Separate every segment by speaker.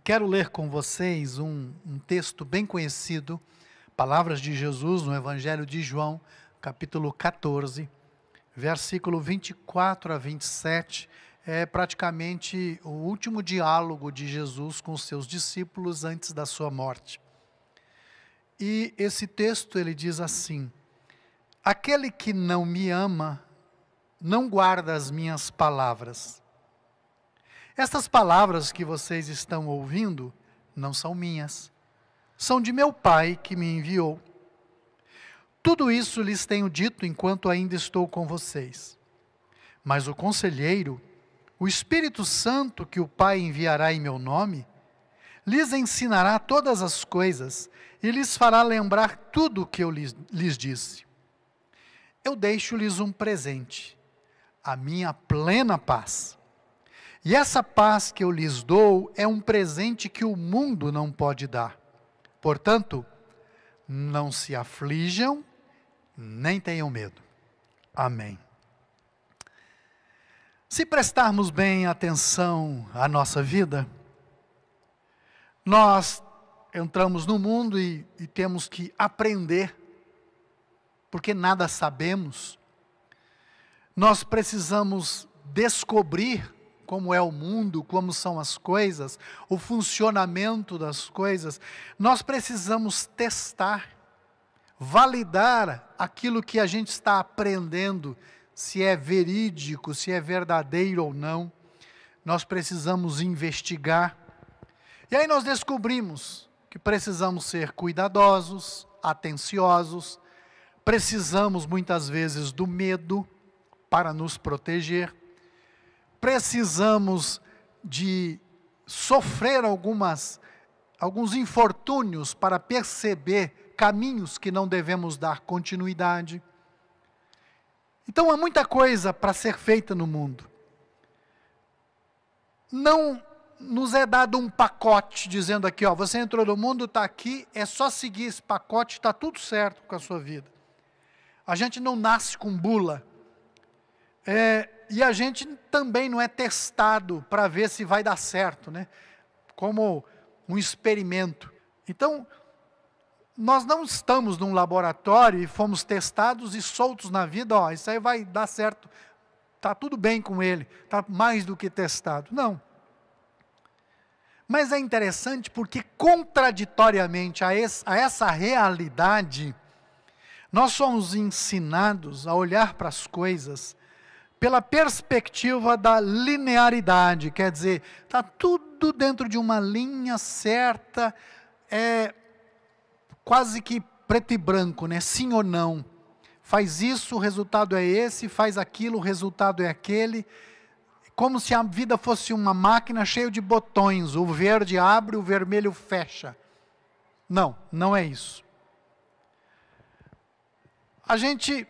Speaker 1: Quero ler com vocês um texto bem conhecido, palavras de Jesus no Evangelho de João, capítulo 14, versículo 24 a 27, é praticamente o último diálogo de Jesus com os seus discípulos antes da sua morte. E esse texto ele diz assim: aquele que não me ama, não guarda as minhas palavras. Estas palavras que vocês estão ouvindo não são minhas, são de meu Pai que me enviou. Tudo isso lhes tenho dito enquanto ainda estou com vocês. Mas o Conselheiro, o Espírito Santo que o Pai enviará em meu nome, lhes ensinará todas as coisas e lhes fará lembrar tudo o que eu lhes disse. Eu deixo-lhes um presente, a minha plena paz. E essa paz que eu lhes dou é um presente que o mundo não pode dar. Portanto, não se aflijam, nem tenham medo. Amém. Se prestarmos bem atenção à nossa vida, nós entramos no mundo e temos que aprender, porque nada sabemos. Nós precisamos descobrir como é o mundo, como são as coisas, o funcionamento das coisas. Nós precisamos testar, validar aquilo que a gente está aprendendo, se é verídico, se é verdadeiro ou não. Nós precisamos investigar. E aí nós descobrimos que precisamos ser cuidadosos, atenciosos, precisamos muitas vezes do medo para nos proteger, precisamos de sofrer alguns infortúnios para perceber caminhos que não devemos dar continuidade. Então há muita coisa para ser feita no mundo. Não nos é dado um pacote dizendo aqui, ó, você entrou no mundo, está aqui, é só seguir esse pacote, está tudo certo com a sua vida. A gente não nasce com bula. E a gente também não é testado para ver se vai dar certo, né? Como um experimento. Então, nós não estamos num laboratório e fomos testados e soltos na vida, ó, isso aí vai dar certo, está tudo bem com ele, está mais do que testado. Não. Mas é interessante porque, contraditoriamente a essa realidade, nós somos ensinados a olhar para as coisas pela perspectiva da linearidade, quer dizer, está tudo dentro de uma linha certa, quase que preto e branco, né? Sim ou não. Faz isso, o resultado é esse, faz aquilo, o resultado é aquele. Como se a vida fosse uma máquina cheia de botões, o verde abre, o vermelho fecha. Não, não é isso. A gente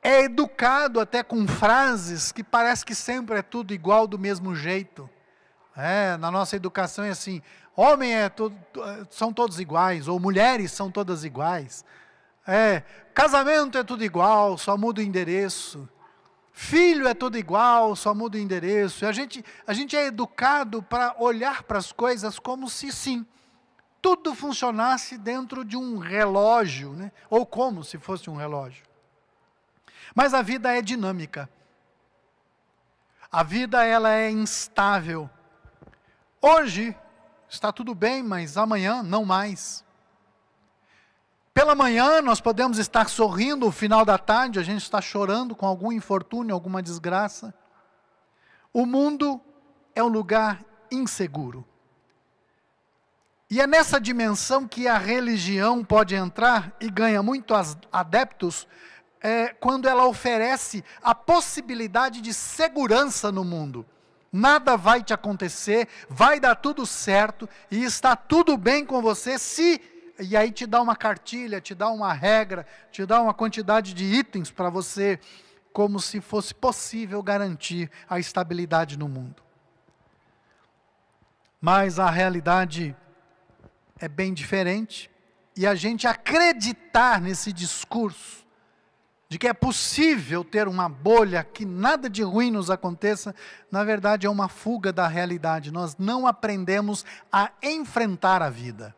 Speaker 1: é educado até com frases que parece que sempre é tudo igual, do mesmo jeito. Na nossa educação é assim, homem são todos iguais, ou mulheres são todas iguais. Casamento é tudo igual, só muda o endereço. Filho é tudo igual, só muda o endereço. A gente é educado para olhar para as coisas como se sim, tudo funcionasse dentro de um relógio, né? Ou como se fosse um relógio. Mas a vida é dinâmica. A vida ela é instável. Hoje está tudo bem, mas amanhã não mais. Pela manhã nós podemos estar sorrindo, no final da tarde a gente está chorando com algum infortúnio, alguma desgraça. O mundo é um lugar inseguro. E é nessa dimensão que a religião pode entrar e ganha muitos adeptos, quando ela oferece a possibilidade de segurança no mundo. Nada vai te acontecer, vai dar tudo certo e está tudo bem com você e aí te dá uma cartilha, te dá uma regra, te dá uma quantidade de itens para você, como se fosse possível garantir a estabilidade no mundo. Mas a realidade é bem diferente e a gente acreditar nesse discurso de que é possível ter uma bolha, que nada de ruim nos aconteça, na verdade é uma fuga da realidade. Nós não aprendemos a enfrentar a vida.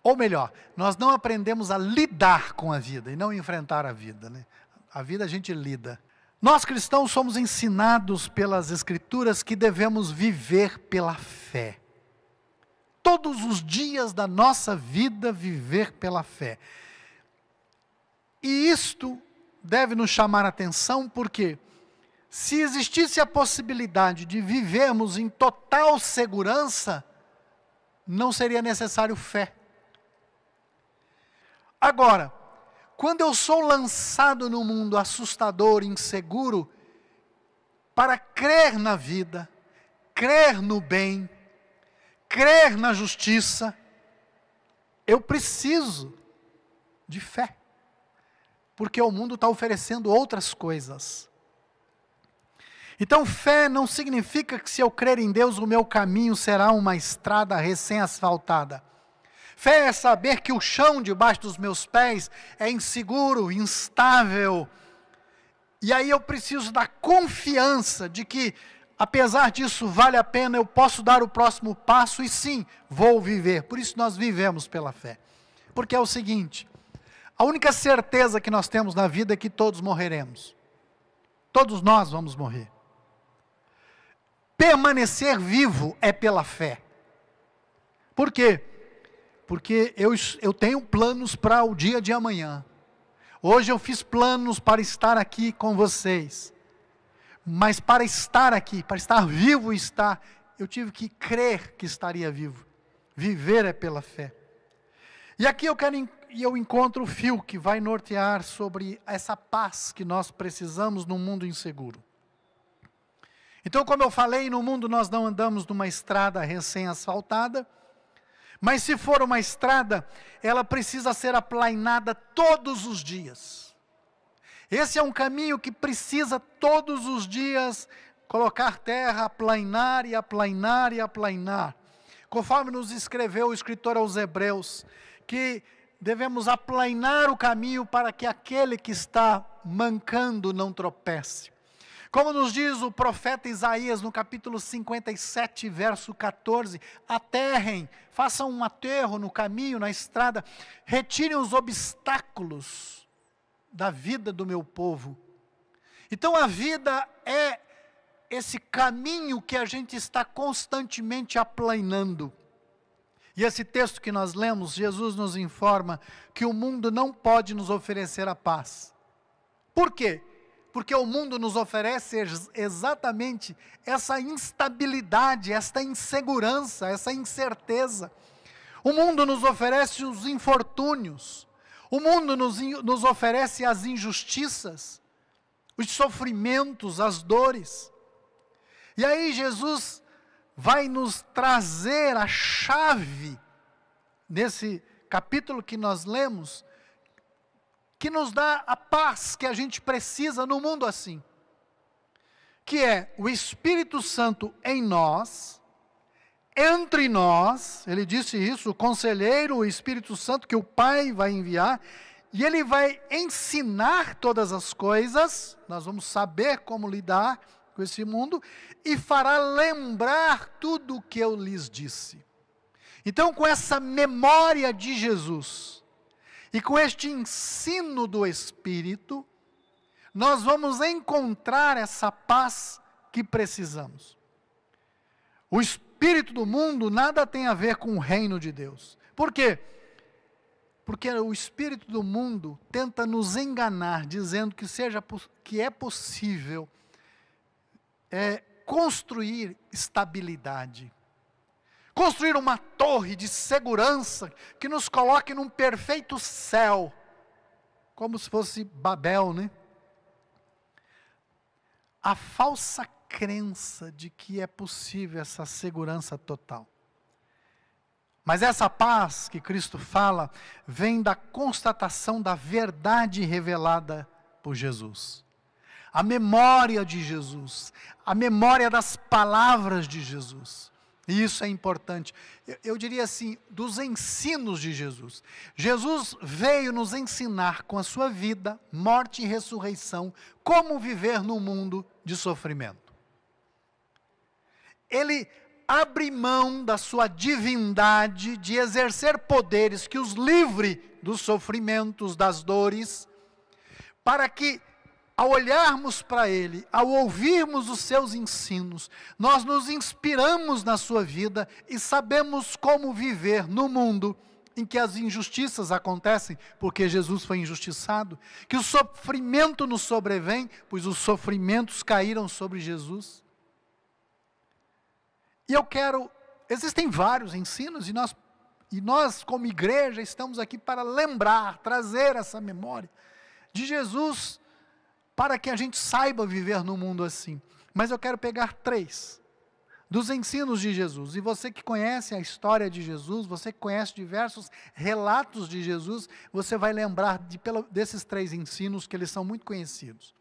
Speaker 1: Ou melhor, nós não aprendemos a lidar com a vida e não enfrentar a vida, né? A vida a gente lida. Nós cristãos somos ensinados pelas Escrituras que devemos viver pela fé. Todos os dias da nossa vida viver pela fé. E isto deve nos chamar a atenção porque, se existisse a possibilidade de vivermos em total segurança, não seria necessário fé. Agora, quando eu sou lançado no mundo assustador, inseguro, para crer na vida, crer no bem, crer na justiça, eu preciso de fé. Porque o mundo está oferecendo outras coisas. Então, fé não significa que se eu crer em Deus, o meu caminho será uma estrada recém-asfaltada. Fé é saber que o chão debaixo dos meus pés é inseguro, instável. E aí eu preciso da confiança de que, apesar disso, vale a pena, eu posso dar o próximo passo e sim, vou viver. Por isso nós vivemos pela fé. Porque é o seguinte, a única certeza que nós temos na vida é que todos morreremos. Todos nós vamos morrer. Permanecer vivo é pela fé. Por quê? Porque eu tenho planos para o dia de amanhã. Hoje eu fiz planos para estar aqui com vocês. Mas para estar aqui, para estar vivo eu tive que crer que estaria vivo. Viver é pela fé. E aqui eu encontro o fio que vai nortear sobre essa paz que nós precisamos num mundo inseguro. Então, como eu falei, no mundo nós não andamos numa estrada recém-asfaltada, mas se for uma estrada, ela precisa ser aplainada todos os dias. Esse é um caminho que precisa todos os dias colocar terra, aplainar e aplainar e aplainar. Conforme nos escreveu o escritor aos Hebreus, que devemos aplainar o caminho para que aquele que está mancando não tropece. Como nos diz o profeta Isaías no capítulo 57, verso 14, aterrem, façam um aterro no caminho, na estrada, retirem os obstáculos da vida do meu povo. Então a vida é esse caminho que a gente está constantemente aplainando. E esse texto que nós lemos, Jesus nos informa que o mundo não pode nos oferecer a paz. Por quê? Porque o mundo nos oferece exatamente essa instabilidade, esta insegurança, essa incerteza. O mundo nos oferece os infortúnios. O mundo nos oferece as injustiças, os sofrimentos, as dores. E aí Jesus vai nos trazer a chave, nesse capítulo que nós lemos, que nos dá a paz que a gente precisa no mundo assim. Que é o Espírito Santo em nós, entre nós, ele disse isso, o conselheiro, o Espírito Santo que o Pai vai enviar, e ele vai ensinar todas as coisas, nós vamos saber como lidar com esse mundo, e fará lembrar tudo o que eu lhes disse. Então, com essa memória de Jesus, e com este ensino do Espírito, nós vamos encontrar essa paz que precisamos. O espírito do mundo nada tem a ver com o reino de Deus. Por quê? Porque o espírito do mundo tenta nos enganar, dizendo que é possível construir estabilidade. Construir uma torre de segurança que nos coloque num perfeito céu, como se fosse Babel, né? A falsa crença de que é possível essa segurança total. Mas essa paz que Cristo fala, vem da constatação da verdade revelada por Jesus. A memória de Jesus, a memória das palavras de Jesus. E isso é importante. Eu diria assim, dos ensinos de Jesus. Jesus veio nos ensinar com a sua vida, morte e ressurreição, como viver num mundo de sofrimento. Ele abre mão da sua divindade de exercer poderes que os livre dos sofrimentos, das dores, para que, ao olharmos para Ele, ao ouvirmos os seus ensinos, nós nos inspiramos na sua vida e sabemos como viver no mundo em que as injustiças acontecem, porque Jesus foi injustiçado, que o sofrimento nos sobrevém, pois os sofrimentos caíram sobre Jesus. E existem vários ensinos, e nós como igreja estamos aqui para lembrar, trazer essa memória de Jesus, para que a gente saiba viver num mundo assim. Mas eu quero pegar 3 dos ensinos de Jesus. E você que conhece a história de Jesus, você que conhece diversos relatos de Jesus, você vai lembrar desses 3 ensinos, que eles são muito conhecidos.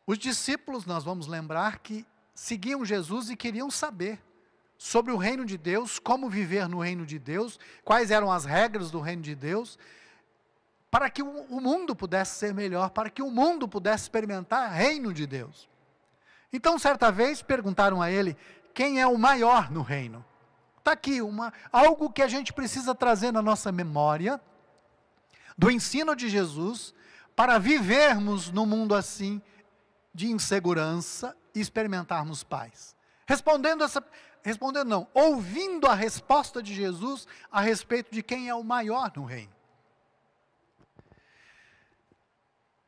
Speaker 1: Os discípulos, nós vamos lembrar que seguiam Jesus e queriam saber sobre o reino de Deus, como viver no reino de Deus, quais eram as regras do reino de Deus, para que o mundo pudesse ser melhor, para que o mundo pudesse experimentar o reino de Deus. Então, certa vez, perguntaram a ele, quem é o maior no reino? Está aqui algo que a gente precisa trazer na nossa memória, do ensino de Jesus, para vivermos num mundo assim, de insegurança, e experimentarmos paz. Ouvindo a resposta de Jesus, a respeito de quem é o maior no reino.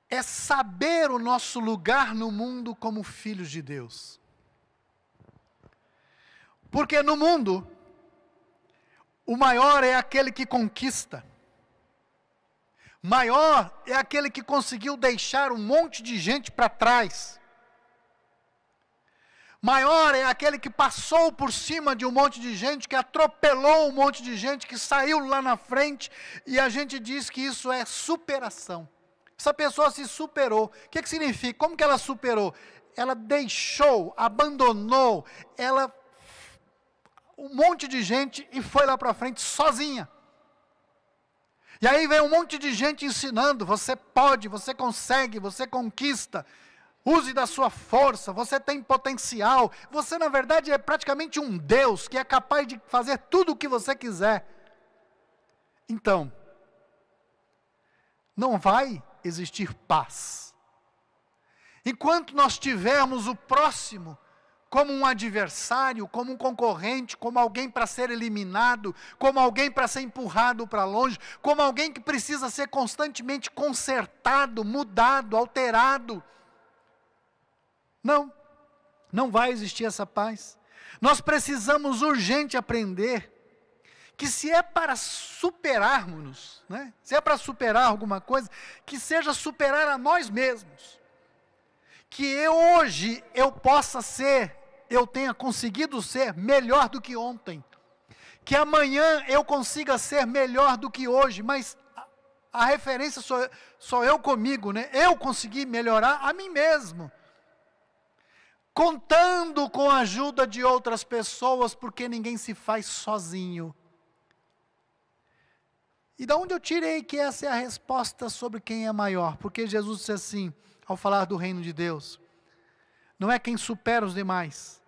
Speaker 1: É saber o nosso lugar no mundo como filhos de Deus. Porque no mundo, o maior é aquele que conquista. Maior é aquele que conseguiu deixar um monte de gente para trás. Maior é aquele que passou por cima de um monte de gente, que atropelou um monte de gente, que saiu lá na frente, e a gente diz que isso é superação. Essa pessoa se superou. O que significa? Como que ela superou? Ela deixou, abandonou, um monte de gente e foi lá para frente sozinha. E aí vem um monte de gente ensinando, você pode, você consegue, você conquista, use da sua força, você tem potencial, você na verdade é praticamente um Deus, que é capaz de fazer tudo o que você quiser. Então, não vai existir paz. Enquanto nós tivermos o próximo como um adversário, como um concorrente, como alguém para ser eliminado, como alguém para ser empurrado para longe, como alguém que precisa ser constantemente consertado, mudado, alterado. Não vai existir essa paz. Nós precisamos urgente aprender que se é para superarmos-nos, se é para superar alguma coisa, que seja superar a nós mesmos. Que hoje eu tenha conseguido ser melhor do que ontem. Que amanhã eu consiga ser melhor do que hoje, mas a referência sou eu comigo, Eu consegui melhorar a mim mesmo. Contando com a ajuda de outras pessoas, porque ninguém se faz sozinho. E da onde eu tirei que essa é a resposta sobre quem é maior? Porque Jesus disse assim, ao falar do reino de Deus, não é quem supera os demais,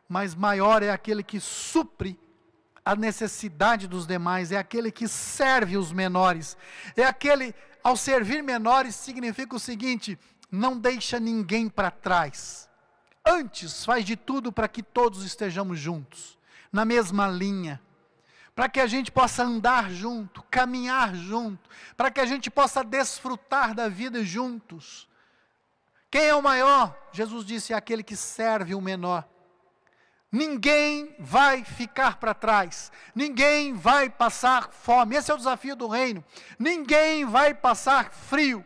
Speaker 1: mas maior é aquele que supre a necessidade dos demais, é aquele que serve os menores, ao servir menores significa o seguinte, não deixa ninguém para trás, antes faz de tudo para que todos estejamos juntos, na mesma linha, para que a gente possa andar junto, caminhar junto, para que a gente possa desfrutar da vida juntos. Quem é o maior? Jesus disse, é aquele que serve o menor. Ninguém vai ficar para trás, ninguém vai passar fome, esse é o desafio do reino, ninguém vai passar frio.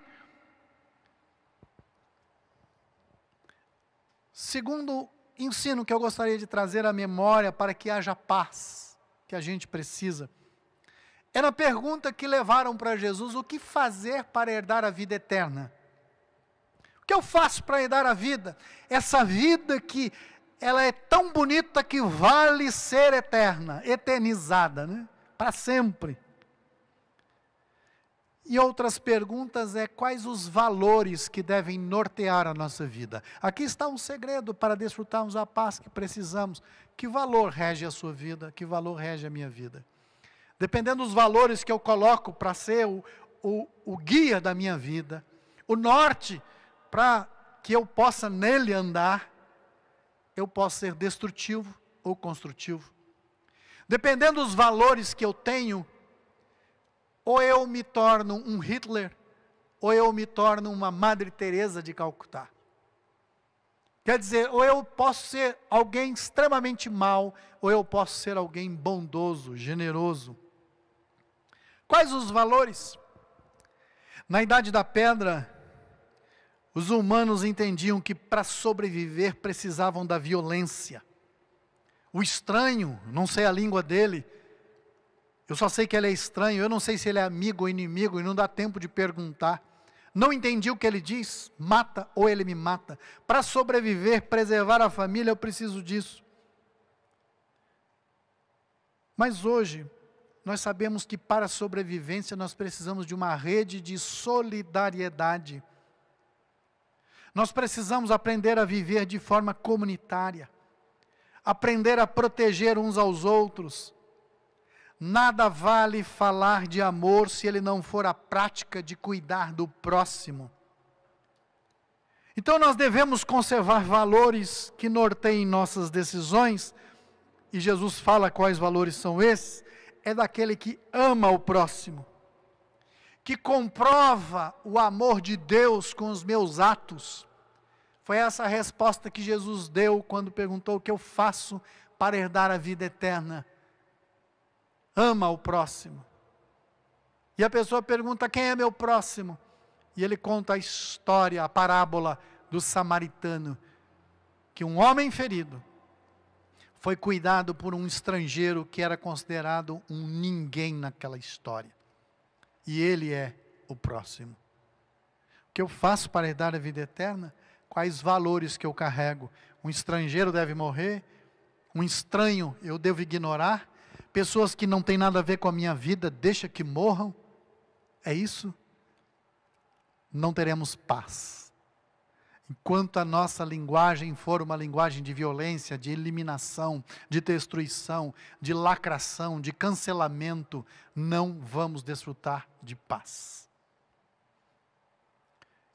Speaker 1: Segundo ensino que eu gostaria de trazer à memória para que haja paz, que a gente precisa, é na pergunta que levaram para Jesus, o que fazer para herdar a vida eterna? O que eu faço para herdar a vida? Essa vida que ela é tão bonita que vale ser eterna, eternizada, né? Para sempre. E outras perguntas quais os valores que devem nortear a nossa vida? Aqui está um segredo para desfrutarmos a paz que precisamos. Que valor rege a sua vida? Que valor rege a minha vida? Dependendo dos valores que eu coloco para ser o guia da minha vida, o norte para que eu possa nele andar, eu posso ser destrutivo ou construtivo. Dependendo dos valores que eu tenho, ou eu me torno um Hitler, ou eu me torno uma Madre Teresa de Calcutá. Quer dizer, ou eu posso ser alguém extremamente mau, ou eu posso ser alguém bondoso, generoso. Quais os valores? Na Idade da Pedra, os humanos entendiam que para sobreviver precisavam da violência. O estranho, não sei a língua dele, eu só sei que ele é estranho, eu não sei se ele é amigo ou inimigo, e não dá tempo de perguntar. Não entendi o que ele diz, mata ou ele me mata. Para sobreviver, preservar a família, eu preciso disso. Mas hoje, nós sabemos que para a sobrevivência nós precisamos de uma rede de solidariedade. Nós precisamos aprender a viver de forma comunitária, aprender a proteger uns aos outros. Nada vale falar de amor se ele não for a prática de cuidar do próximo. Então nós devemos conservar valores que norteiem nossas decisões, e Jesus fala quais valores são esses. É daquele que ama o próximo, que comprova o amor de Deus com os meus atos. Foi essa a resposta que Jesus deu quando perguntou o que eu faço para herdar a vida eterna. Ama o próximo. E a pessoa pergunta, quem é meu próximo? E ele conta a história, a parábola do samaritano, que um homem ferido foi cuidado por um estrangeiro que era considerado um ninguém naquela história. E ele é o próximo. O que eu faço para herdar a vida eterna? Quais valores que eu carrego? Um estrangeiro deve morrer? Um estranho eu devo ignorar? Pessoas que não têm nada a ver com a minha vida, deixa que morram? É isso? Não teremos paz. Enquanto a nossa linguagem for uma linguagem de violência, de eliminação, de destruição, de lacração, de cancelamento, não vamos desfrutar de paz.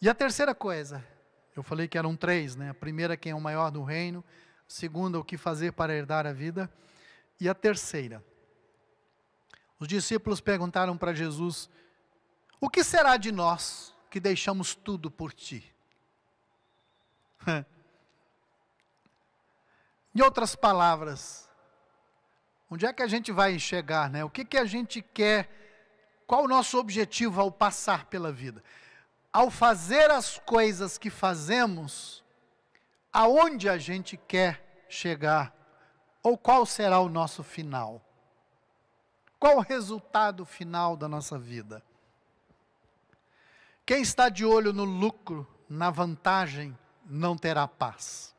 Speaker 1: E a terceira coisa, eu falei que eram três, né? A primeira, quem é o maior do reino. A segunda, o que fazer para herdar a vida. E a terceira, os discípulos perguntaram para Jesus, o que será de nós que deixamos tudo por ti? Em outras palavras, onde é que a gente vai chegar, né? O que a gente quer, qual o nosso objetivo ao passar pela vida? Ao fazer as coisas que fazemos, aonde a gente quer chegar? Ou qual será o nosso final? Qual o resultado final da nossa vida? Quem está de olho no lucro, na vantagem, não terá paz.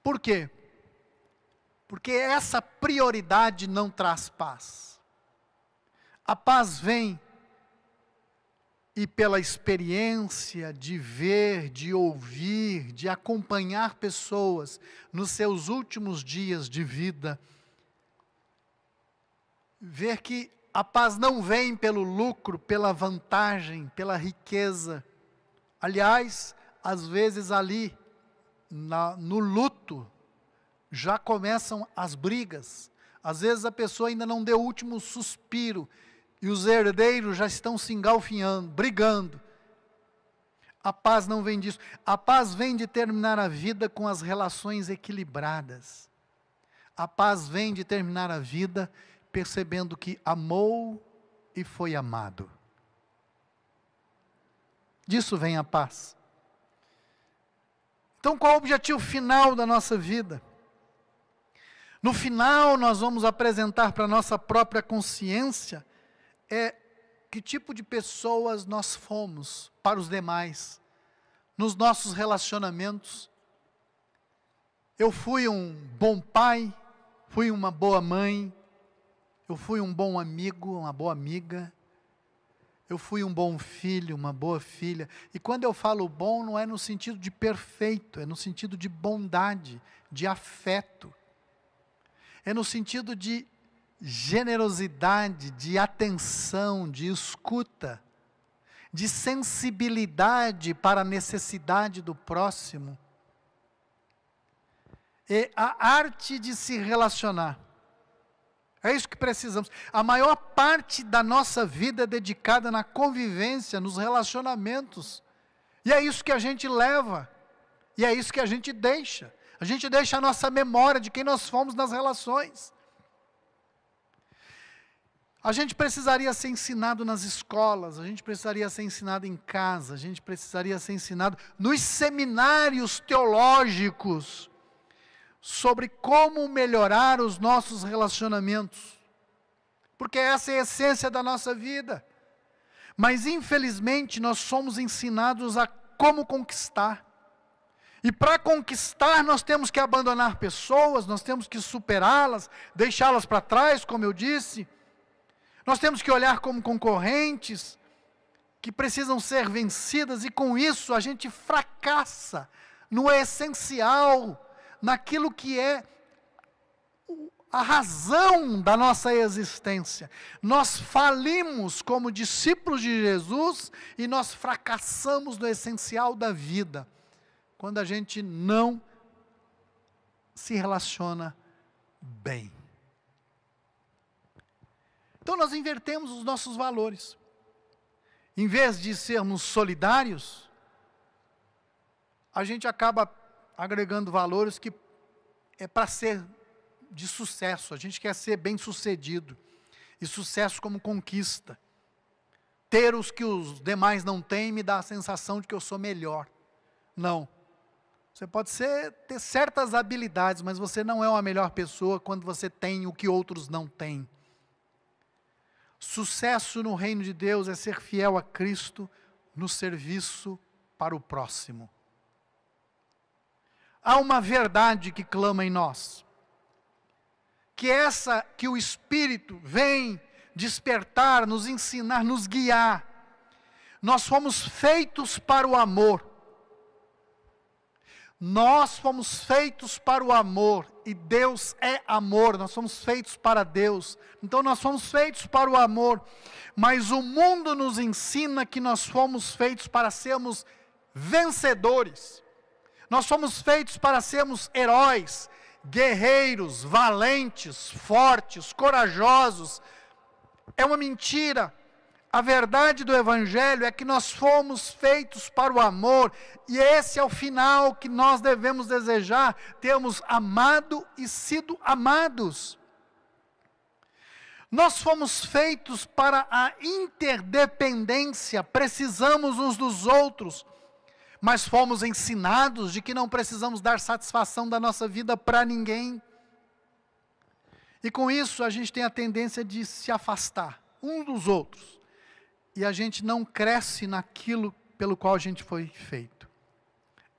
Speaker 1: Por quê? Porque essa prioridade não traz paz. A paz vem e pela experiência de ver, de ouvir, de acompanhar pessoas nos seus últimos dias de vida, ver que a paz não vem pelo lucro, pela vantagem, pela riqueza. Aliás, às vezes ali, no luto, já começam as brigas. Às vezes a pessoa ainda não deu o último suspiro, e os herdeiros já estão se engalfinhando, brigando. A paz não vem disso. A paz vem de terminar a vida com as relações equilibradas. A paz vem de terminar a vida percebendo que amou e foi amado. Disso vem a paz. Então, qual é o objetivo final da nossa vida? No final, nós vamos apresentar para a nossa própria consciência que tipo de pessoas nós fomos para os demais, nos nossos relacionamentos. Eu fui um bom pai, fui uma boa mãe, eu fui um bom amigo, uma boa amiga, eu fui um bom filho, uma boa filha. E quando eu falo bom, não é no sentido de perfeito, é no sentido de bondade, de afeto. É no sentido de generosidade, de atenção, de escuta, de sensibilidade para a necessidade do próximo. É a arte de se relacionar. É isso que precisamos. A maior parte da nossa vida é dedicada na convivência, nos relacionamentos. E é isso que a gente leva. E é isso que a gente deixa. A gente deixa a nossa memória de quem nós fomos nas relações. A gente precisaria ser ensinado nas escolas, a gente precisaria ser ensinado em casa, a gente precisaria ser ensinado nos seminários teológicos sobre como melhorar os nossos relacionamentos. Porque essa é a essência da nossa vida. Mas infelizmente nós somos ensinados a como conquistar. E para conquistar nós temos que abandonar pessoas, nós temos que superá-las, deixá-las para trás, como eu disse. Nós temos que olhar como concorrentes, que precisam ser vencidas, e com isso a gente fracassa no essencial, naquilo que é a razão da nossa existência. Nós falimos como discípulos de Jesus, e nós fracassamos no essencial da vida, quando a gente não se relaciona bem. Então nós invertemos os nossos valores. Em vez de sermos solidários, a gente acaba agregando valores que é para ser de sucesso. A gente quer ser bem-sucedido. E sucesso como conquista. Ter os que os demais não têm me dá a sensação de que eu sou melhor. Não. Você pode ter certas habilidades, mas você não é uma melhor pessoa quando você tem o que outros não têm. Sucesso no reino de Deus é ser fiel a Cristo no serviço para o próximo. Há uma verdade que clama em nós, que o Espírito vem despertar, nos ensinar, nos guiar. Nós fomos feitos para o amor. Nós fomos feitos para o amor, e Deus é amor, nós somos feitos para Deus, então nós fomos feitos para o amor, mas o mundo nos ensina que nós fomos feitos para sermos vencedores, nós fomos feitos para sermos heróis, guerreiros, valentes, fortes, corajosos. É uma mentira. A verdade do Evangelho é que nós fomos feitos para o amor, e esse é o final que nós devemos desejar, termos amado e sido amados. Nós fomos feitos para a interdependência, precisamos uns dos outros, mas fomos ensinados de que não precisamos dar satisfação da nossa vida para ninguém. E com isso a gente tem a tendência de se afastar uns dos outros. E a gente não cresce naquilo pelo qual a gente foi feito.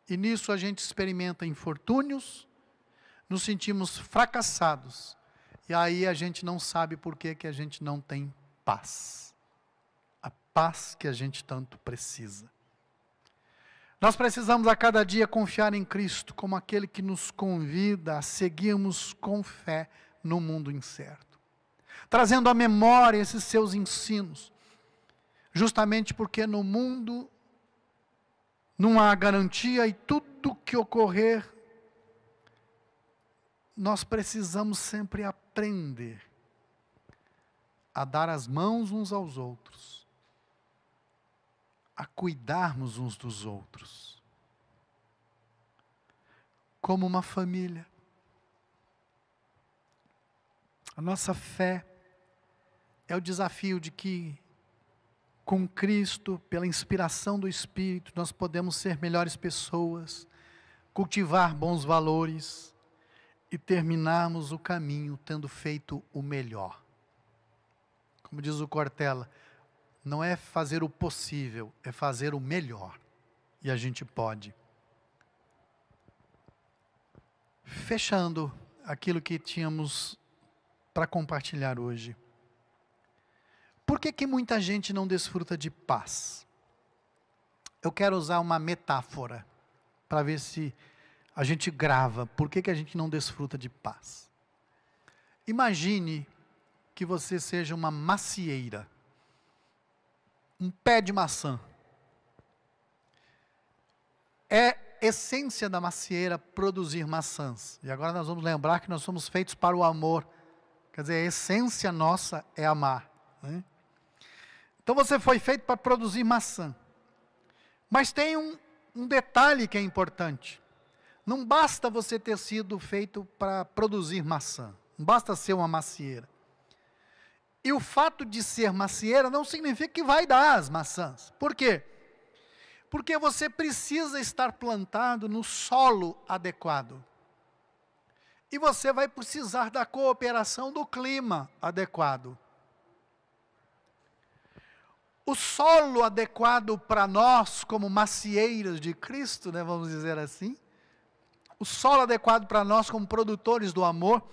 Speaker 1: E nisso a gente experimenta infortúnios, nos sentimos fracassados. E aí a gente não sabe por que a gente não tem paz. A paz que a gente tanto precisa. Nós precisamos a cada dia confiar em Cristo como aquele que nos convida a seguirmos com fé no mundo incerto. Trazendo à memória esses seus ensinos. Justamente porque no mundo não há garantia, e tudo que ocorrer, nós precisamos sempre aprender a dar as mãos uns aos outros, a cuidarmos uns dos outros, como uma família. A nossa fé é o desafio de que, com Cristo, pela inspiração do Espírito, nós podemos ser melhores pessoas, cultivar bons valores e terminarmos o caminho tendo feito o melhor. Como diz o Cortella, não é fazer o possível, é fazer o melhor. E a gente pode. Fechando aquilo que tínhamos para compartilhar hoje. Por que muita gente não desfruta de paz? Eu quero usar uma metáfora para ver se a gente grava. Por que a gente não desfruta de paz? Imagine que você seja uma macieira, um pé de maçã. É essência da macieira produzir maçãs. E agora nós vamos lembrar que nós somos feitos para o amor. Quer dizer, a essência nossa é amar, né? Então você foi feito para produzir maçã. Mas tem um detalhe que é importante. Não basta você ter sido feito para produzir maçã. Não basta ser uma macieira. E o fato de ser macieira não significa que vai dar as maçãs. Por quê? Porque você precisa estar plantado no solo adequado. E você vai precisar da cooperação do clima adequado. O solo adequado para nós, como macieiras de Cristo, né, vamos dizer assim, o solo adequado para nós, como produtores do amor,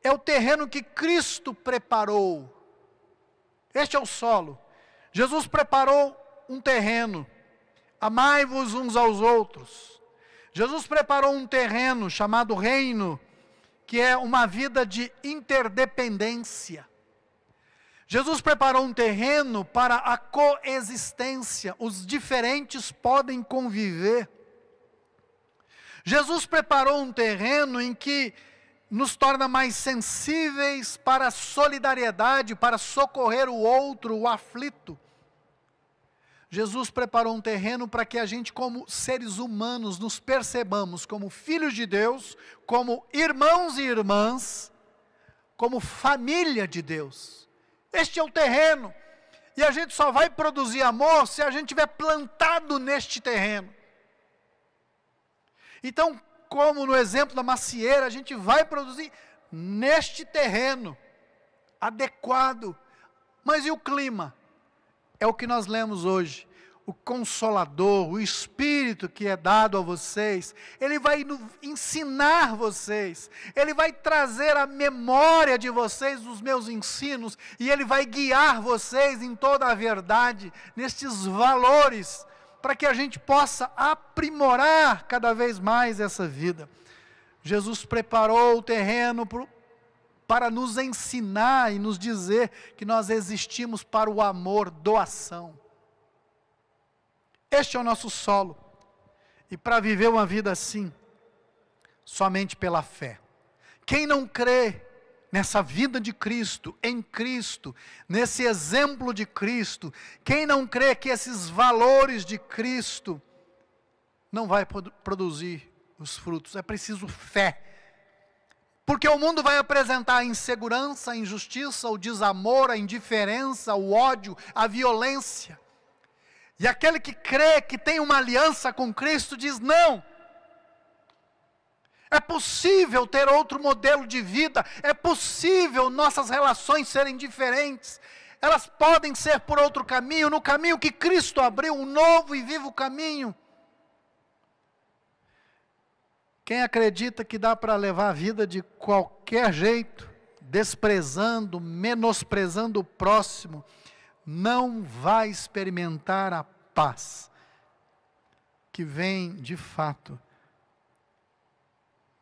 Speaker 1: é o terreno que Cristo preparou. Este é o solo. Jesus preparou um terreno. Amai-vos uns aos outros. Jesus preparou um terreno chamado reino, que é uma vida de interdependência. Jesus preparou um terreno para a coexistência. Os diferentes podem conviver. Jesus preparou um terreno em que nos torna mais sensíveis para a solidariedade, para socorrer o outro, o aflito. Jesus preparou um terreno para que a gente, como seres humanos, nos percebamos como filhos de Deus, como irmãos e irmãs, como família de Deus. Este é o terreno. E a gente só vai produzir amor se a gente estiver plantado neste terreno. Então, como no exemplo da macieira, a gente vai produzir neste terreno adequado. Mas e o clima? É o que nós lemos hoje. O Consolador, o Espírito que é dado a vocês, Ele vai ensinar vocês, Ele vai trazer a memória de vocês dos meus ensinos, e Ele vai guiar vocês em toda a verdade, nestes valores, para que a gente possa aprimorar cada vez mais essa vida. Jesus preparou o terreno para nos ensinar e nos dizer que nós existimos para o amor, doação. Este é o nosso solo. E para viver uma vida assim, somente pela fé. Quem não crê nessa vida de Cristo, em Cristo, nesse exemplo de Cristo, quem não crê que esses valores de Cristo não vai produzir os frutos, é preciso fé. Porque o mundo vai apresentar a insegurança, a injustiça, o desamor, a indiferença, o ódio, a violência. E aquele que crê que tem uma aliança com Cristo diz: não. É possível ter outro modelo de vida, é possível nossas relações serem diferentes, elas podem ser por outro caminho, no caminho que Cristo abriu, um novo e vivo caminho. Quem acredita que dá para levar a vida de qualquer jeito, desprezando, menosprezando o próximo, não vai experimentar a paz que vem de fato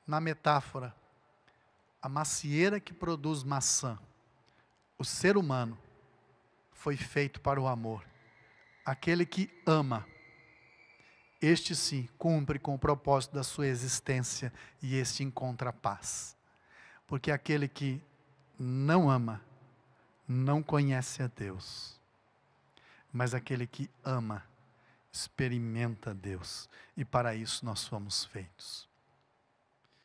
Speaker 1: na metáfora. A macieira que produz maçã, o ser humano foi feito para o amor. Aquele que ama, este sim cumpre com o propósito da sua existência, e este encontra paz. Porque aquele que não ama não conhece a Deus, mas aquele que ama experimenta Deus, e para isso nós fomos feitos.